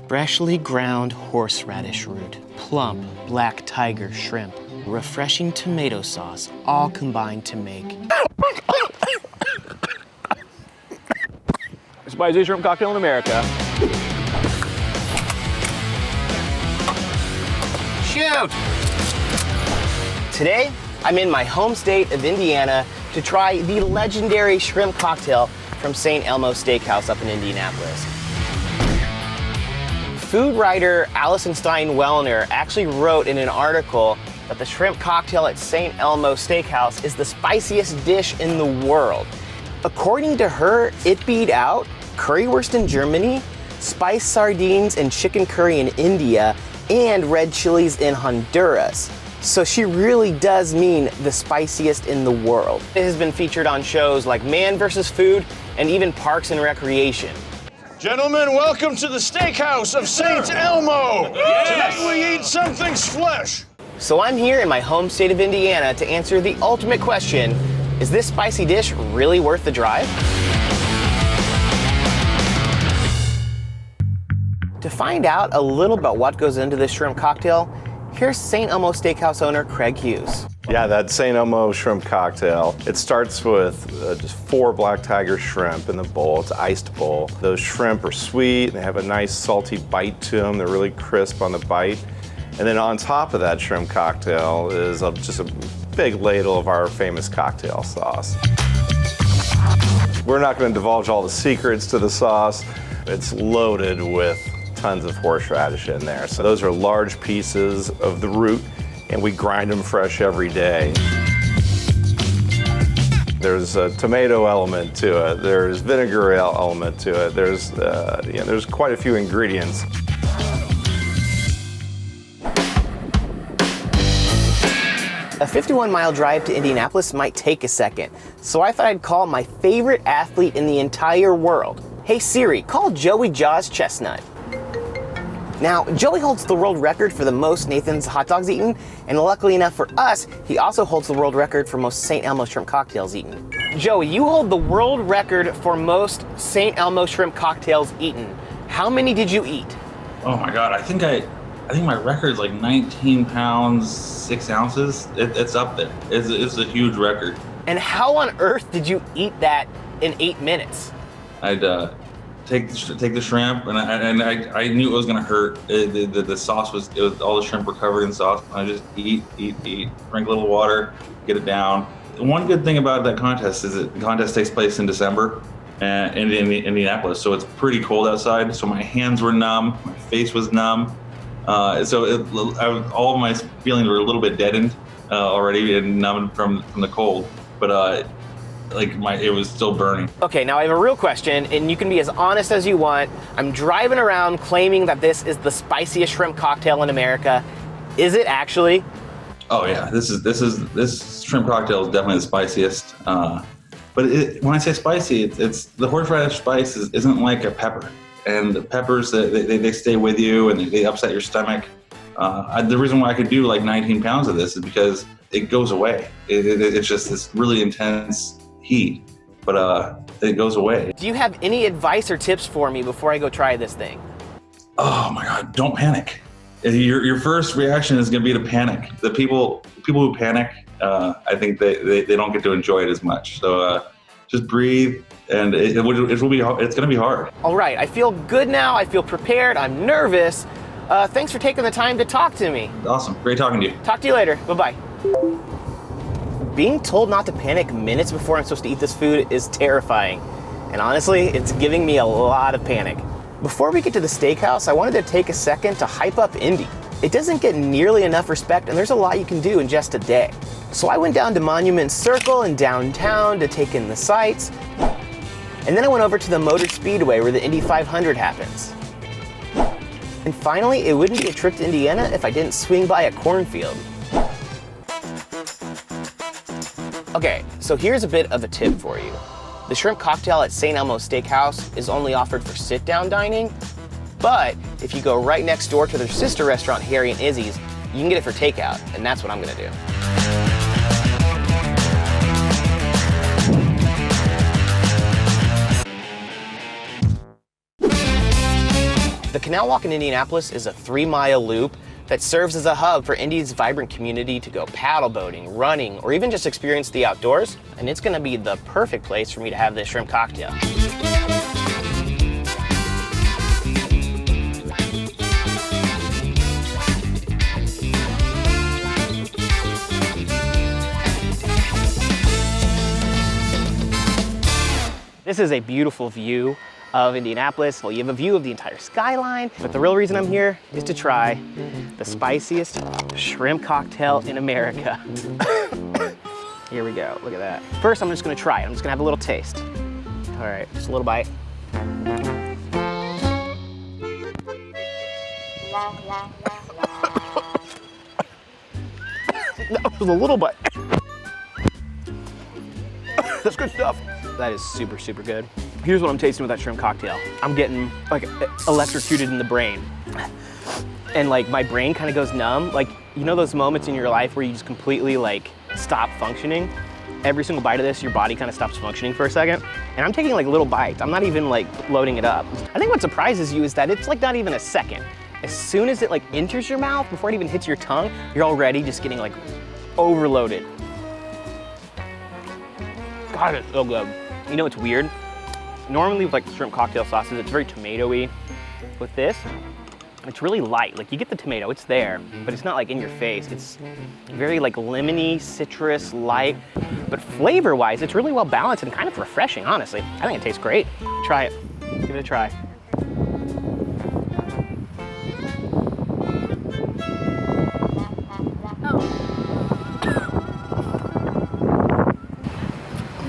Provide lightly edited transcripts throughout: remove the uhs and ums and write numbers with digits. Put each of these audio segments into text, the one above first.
Freshly ground horseradish root, plump black tiger shrimp, refreshing tomato sauce, all combined to make Spiciest shrimp cocktail in America. Shoot! Today, I'm in my home state of Indiana to try the legendary shrimp cocktail from St. Elmo Steak House up in Indianapolis. Food writer Allison Stein Wellner actually wrote in an article that the shrimp cocktail at St. Elmo Steak House is the spiciest dish in the world. According to her, it beat out currywurst in Germany, spiced sardines and chicken curry in India, and red chilies in Honduras. So she really does mean the spiciest in the world. It has been featured on shows like Man vs. Food and even Parks and Recreation. Gentlemen, welcome to the steakhouse of St. Elmo. Yes. Tonight we eat something's flesh. So I'm here in my home state of Indiana to answer the ultimate question, is this spicy dish really worth the drive? To find out a little about what goes into this shrimp cocktail, here's St. Elmo Steakhouse owner Craig Hughes. Yeah, that St. Elmo shrimp cocktail. It starts with just 4 black tiger shrimp in the bowl. It's an iced bowl. Those shrimp are sweet, they have a nice salty bite to them. They're really crisp on the bite. And then on top of that shrimp cocktail is just a big ladle of our famous cocktail sauce. We're not going to divulge all the secrets to the sauce. It's loaded with tons of horseradish in there. So those are large pieces of the root, and we grind them fresh every day. There's a tomato element to it. There's vinegar element to it. There's quite a few ingredients. A 51-mile drive to Indianapolis might take a second, so I thought I'd call my favorite athlete in the entire world. Hey Siri, call Joey Chestnut. Now, Joey holds the world record for the most Nathan's hot dogs eaten, and luckily enough for us, he also holds the world record for most St. Elmo shrimp cocktails eaten. Joey, you hold the world record for most St. Elmo shrimp cocktails eaten. How many did you eat? Oh my God, I think my record's like 19 pounds, 6 ounces. It's up there. It's a huge record. And how on earth did you eat that in 8 minutes? I'd take the shrimp, and I knew it was gonna hurt. The sauce was all the shrimp were covered in sauce. I just eat, drink a little water, get it down. One good thing about that contest is that the contest takes place in December in Indianapolis, so it's pretty cold outside. So my hands were numb, my face was numb. All of my feelings were a little bit deadened already and numbed from the cold, but it was still burning. Okay, now I have a real question, and you can be as honest as you want. I'm driving around claiming that this is the spiciest shrimp cocktail in America. Is it actually? Oh yeah, this shrimp cocktail is definitely the spiciest. But when I say spicy, it's the horseradish spice isn't like a pepper. And the peppers, they stay with you and they upset your stomach. The reason why I could do like 19 pounds of this is because it goes away. It's just this really intense heat, but it goes away. Do you have any advice or tips for me before I go try this thing? Oh my God, don't panic. Your first reaction is gonna be to panic. The people who panic, I think they don't get to enjoy it as much. So just breathe, and it's gonna be hard. All right, I feel good now. I feel prepared. I'm nervous. Thanks for taking the time to talk to me. Awesome, great talking to you. Talk to you later. Bye-bye. Being told not to panic minutes before I'm supposed to eat this food is terrifying. And honestly, it's giving me a lot of panic. Before we get to the steakhouse, I wanted to take a second to hype up Indy. It doesn't get nearly enough respect, and there's a lot you can do in just a day. So I went down to Monument Circle in downtown to take in the sights. And then I went over to the Motor Speedway where the Indy 500 happens. And finally, it wouldn't be a trip to Indiana if I didn't swing by a cornfield. Okay, so here's a bit of a tip for you. The shrimp cocktail at St. Elmo Steak House is only offered for sit-down dining, but if you go right next door to their sister restaurant, Harry and Izzy's, you can get it for takeout, and that's what I'm gonna do. The Canal Walk in Indianapolis is a 3-mile loop that serves as a hub for Indy's vibrant community to go paddle boating, running, or even just experience the outdoors. And it's gonna be the perfect place for me to have this shrimp cocktail. This is a beautiful view of Indianapolis. Well, you have a view of the entire skyline, but the real reason I'm here is to try the spiciest shrimp cocktail in America. Here we go, look at that. First, I'm just gonna try it. I'm just gonna have a little taste. All right, just a little bite. That was a little bite. That's good stuff. That is super, super good. Here's what I'm tasting with that shrimp cocktail. I'm getting like electrocuted in the brain. And like my brain kind of goes numb. Like, you know those moments in your life where you just completely like stop functioning? Every single bite of this, your body kind of stops functioning for a second. And I'm taking like little bites. I'm not even like loading it up. I think what surprises you is that it's like not even a second. As soon as it like enters your mouth, before it even hits your tongue, you're already just getting like overloaded. God, it's so good. You know what's weird? Normally with like shrimp cocktail sauces, it's very tomatoey. With this, it's really light. Like you get the tomato, it's there, but it's not like in your face. It's very like lemony, citrus, light. But flavor-wise, it's really well balanced and kind of refreshing, honestly. I think it tastes great. Try it, give it a try.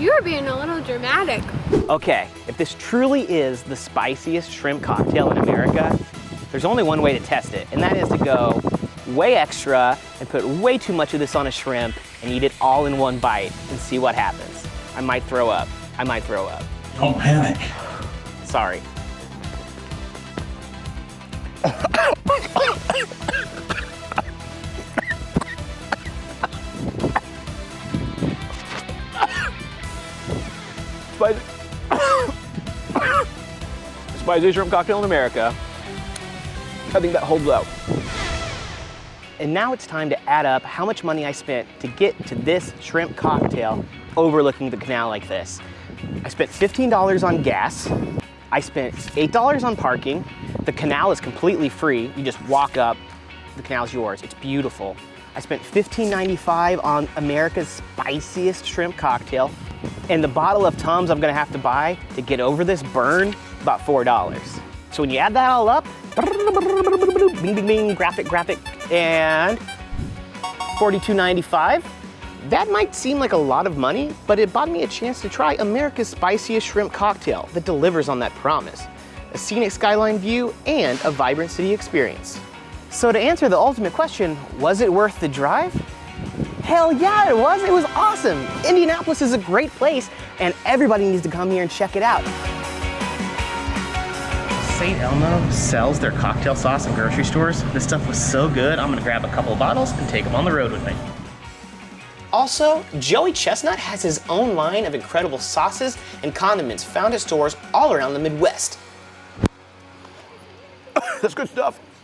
You're being a little dramatic. Okay, if this truly is the spiciest shrimp cocktail in America, there's only one way to test it, and that is to go way extra and put way too much of this on a shrimp and eat it all in one bite and see what happens. I might throw up. I might throw up. Don't panic. Sorry. Spiciest shrimp cocktail in America. I think that holds out. And now it's time to add up how much money I spent to get to this shrimp cocktail overlooking the canal like this. I spent $15 on gas. I spent $8 on parking. The canal is completely free. You just walk up, the canal's yours. It's beautiful. I spent $15.95 on America's spiciest shrimp cocktail. And the bottle of Tums I'm gonna have to buy to get over this burn, about $4. So when you add that all up, bing, bing, bing, graphic, and $42.95. That might seem like a lot of money, but it bought me a chance to try America's spiciest shrimp cocktail that delivers on that promise. A scenic skyline view and a vibrant city experience. So to answer the ultimate question, was it worth the drive? Hell yeah, it was. It was awesome. Indianapolis is a great place, and everybody needs to come here and check it out. St. Elmo sells their cocktail sauce in grocery stores. This stuff was so good, I'm gonna grab a couple of bottles and take them on the road with me. Also, Joey Chestnut has his own line of incredible sauces and condiments found at stores all around the Midwest. That's good stuff.